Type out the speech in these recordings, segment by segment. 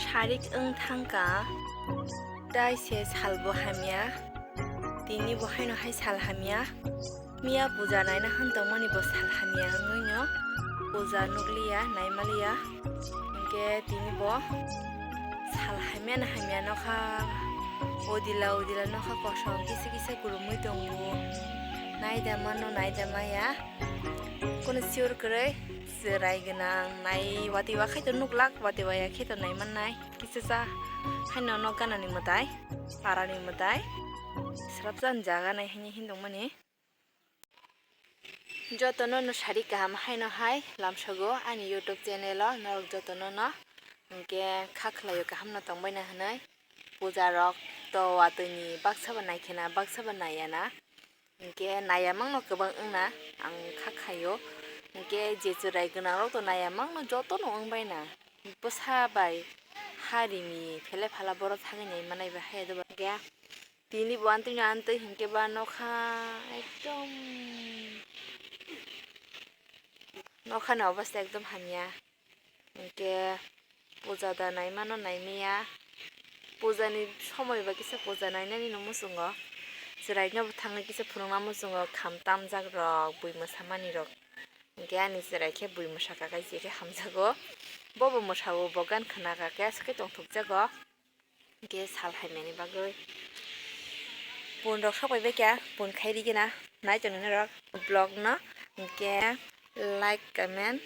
Sharik eng thangka dai se salbo hamia tini bo haino hai sal hamia mia puja naina hantongmani bo sal hamia ngoino puja nukliya naimaliya hingke tini bo sal hamia na hamia nokha odila nokha kosom kisa kisa kurumui tongo naidama no naidama ya kono siur koroi serai genang nai wati wa khaito nuklak wati wa ya khaito nai mannai kisa sa haino no ganani mutai parani mutai srapjan jaga nai hini hindongmani jotono no sari kaham haino hai lamsago ani youtube channel o norok jotono no hingke khaklayo kaham no tongbaina hanai puja rok to watoni baksaba naikena baksaba naiyana hingke naiyamang no kwbang wngna ang khakhayo hingke jechurai gwnang rok to naiyamang no joto no wngbaina bwsabai harini phele phala borok thangni manai ba hai doba hingke tini bo antui hingke ba nokha ekdom nokha ni obostha ekdom hamia hingke puja da naimano naimia puja ni somoy ba kisa puja nainani no muchungo cherai no thangni kisa phunukna muchungo kham tamjak rok bui mosamani rok hingke ani cherai khe bui mosaka kaisi khe hamjago bobo mosao bo gan khwnaka khe aswkhe tongthokjago hingke sal haimani bagoi bun rok sapai kya bun khairi gina naitonani rok vlog no hingke like comment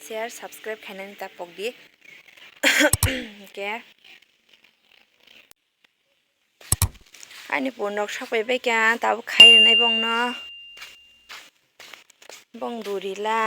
share subscribe khainani tapok di hingke ani bun rok sapai kya tabo khairinai bongno bong durila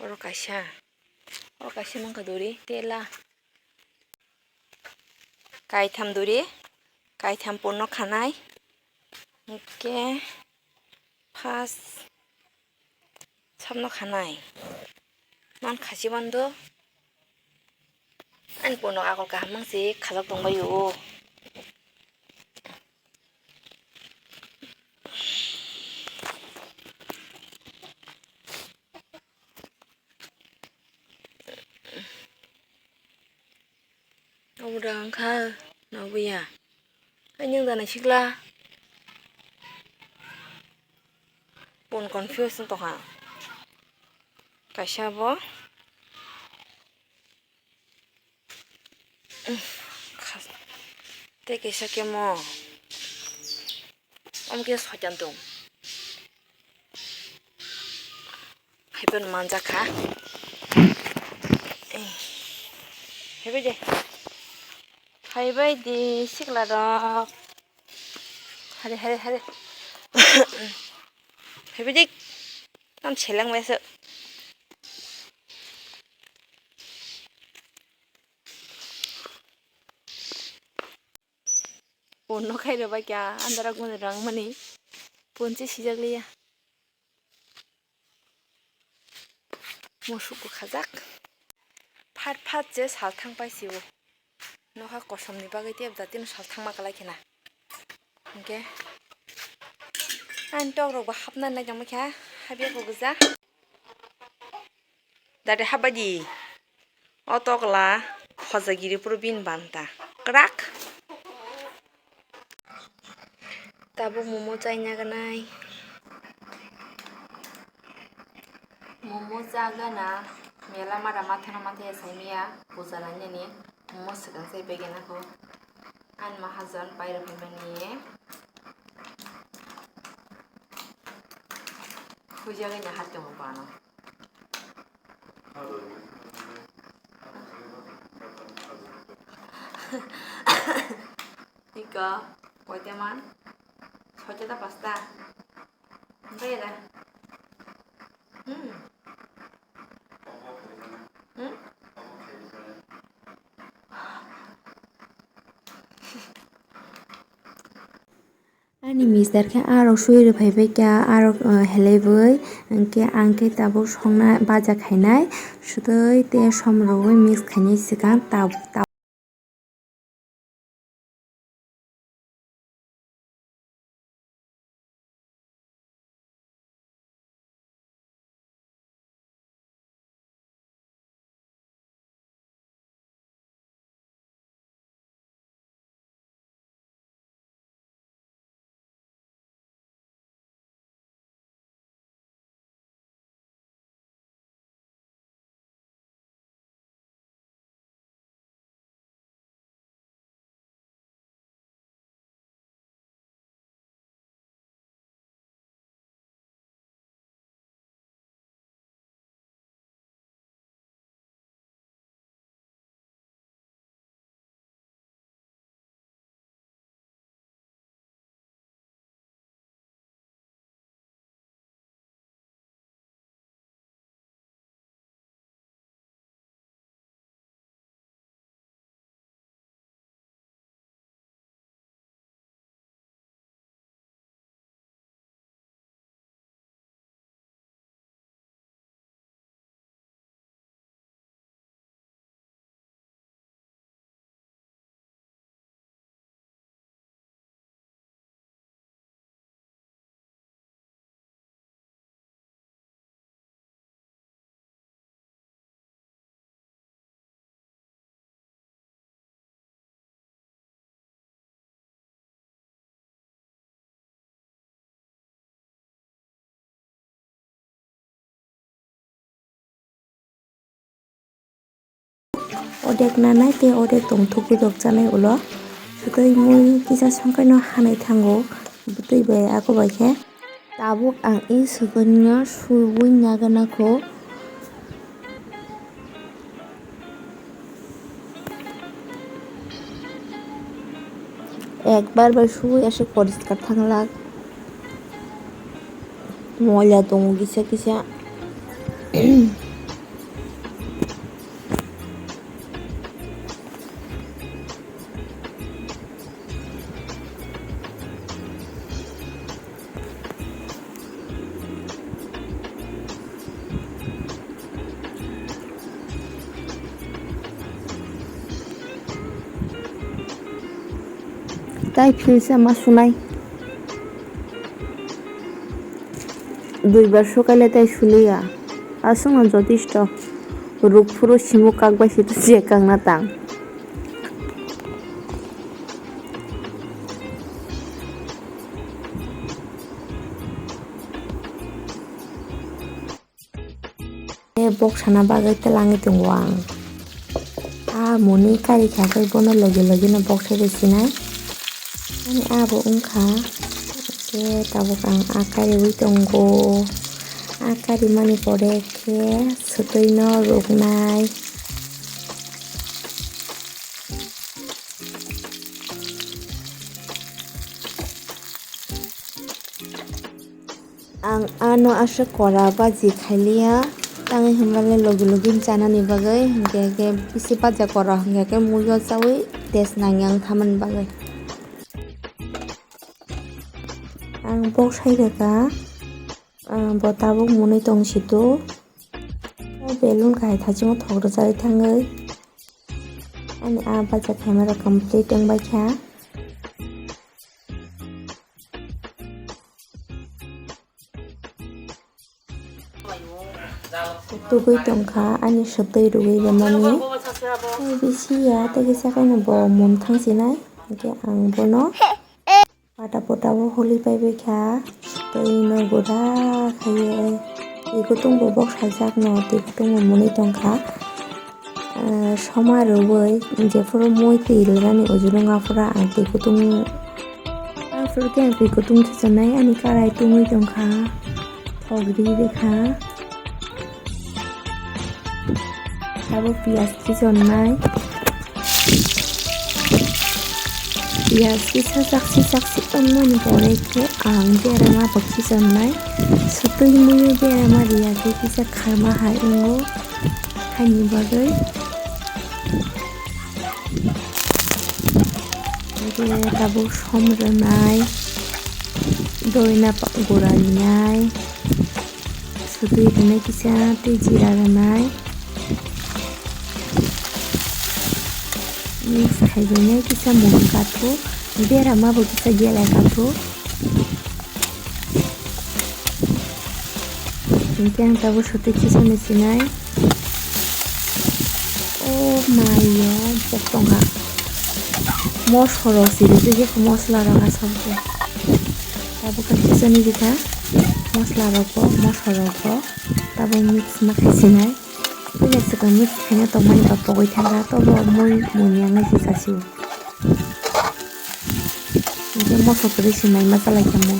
oro kaisa mangka duri tela kaitham duri kaitham punno khanai hingke first samno khanai man khasi bando ani punno akol kaham mangsi khajak tongbayo Orang kha nawiya anyang dana sikla pun confuse to ha kaisa bo te kaisa kemo amke sajan dong haibon manjaka hebeje haibai di sikla rok hare hebeje tam chelang mesa punno khairo ba kya andara gun rang mani punchi sijakliya mosuku khajak phat je salthang paisibo nokha kosom ni bagui tep jatino salthang ma kalai khena hingke ani tok rok bo hapna naijangma kha habya ko gja date habadi o tokla khojagiri puro bin banta krak tabo momo chaina ganai momo jagana mela mara mathano mathe saimia puja nainani momo swkang chai begena ko ani mahajan pairo phaimani khujagui na hatongo bano ika koiteman 6টা 5টা Bera Ani mixer khe aro suiri phaibai kya aro helaibai hingke angke tabuk songna baja khainai swtui tei somrogoi mix khainai swkang tabuk. Odek nanai tei odek tongthok dokjanai ulo swtui mui kisa songkhai no hanai thango bwtui bai ako bai khe tabuk ang e swkang no suiui nagana kho ekbar bai suiui asuk poriskar thanglak moila tongo kisa kisa. Tai filse ma sunai দুইবার সকালে তাই শুলিয়া আসুন যথেষ্ট রূপ পুরো সিমু কাকবা সেটা যে কাংনা তাং বকসানা বাগাইতে লাঙি দঙ্গো আং muni kari khakai bono logi logi no boksai sinai ani abo ungkha ke tabuk ang akari ui tongo akari mani pore khe swtui no ruknai ang ano asa kora baji khailia tangi himale logi logi janani bagai hingke bisi baja kora hingke muyo chawi test nangyang thaman bagai ang boksai reka bo tabuk muni tongsitu belun kai thachimo thokro jai thangai ani a baja camera complete bai kha tugui tongkha ani swtui rugui remani bisi ya tei sakai no bo mum thangsinai hingke ang bono pata pota bo holi pai kha swtui no gura khaiye tei kutung bo box sajak no tei kutung bo muni tongkha soma rubui jeforo moi tei rilani ojurunga pura ang tei kutung afro ke ang tei kutung thisanai ani karai tungui tongkha thogri rekha abo pias kisonnai pias kisa saksi onnoni pore ke ang berama bakisonnai swtui muiu berama riya ke kisa kharma hai ungo haini bagai tabuk somronai doi na gora rinai sutui rinai kisa tei jira rinai mix khaibai kisa mung kathu bera mabo kisa gelai kathu hingke ang tabo sutui kisoni sinai oh mayo poktonga mosoro siri je mosla raga sabko tabo kisoni dikha mosla roko mosoro roko tabo mix makai sinai pula sikon mix khaina tongmani ba pogoi thanga tobo moi munia ngai sasiu hingke mosokri sinai masala kemo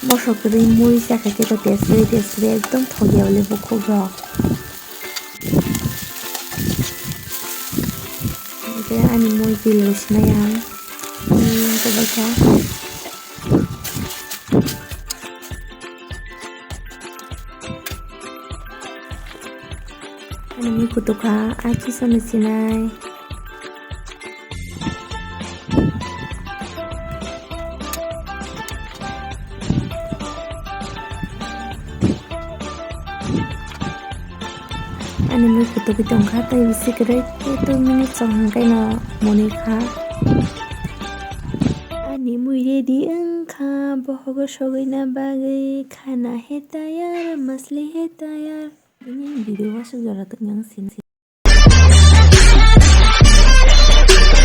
mosokri mui sakake to tesri ekdom thogia bole bukhuk rok ani moi pillo sinai ang kobaisa ani moi kutuka aki sone sinai ani moi kutuki tongkha tai bisikre 2 minutes hangkai no monika ani moi ready angkha bohogo sogaina bagai khana he tayar masli he tayar ini video wasuk jora tuk nyang sin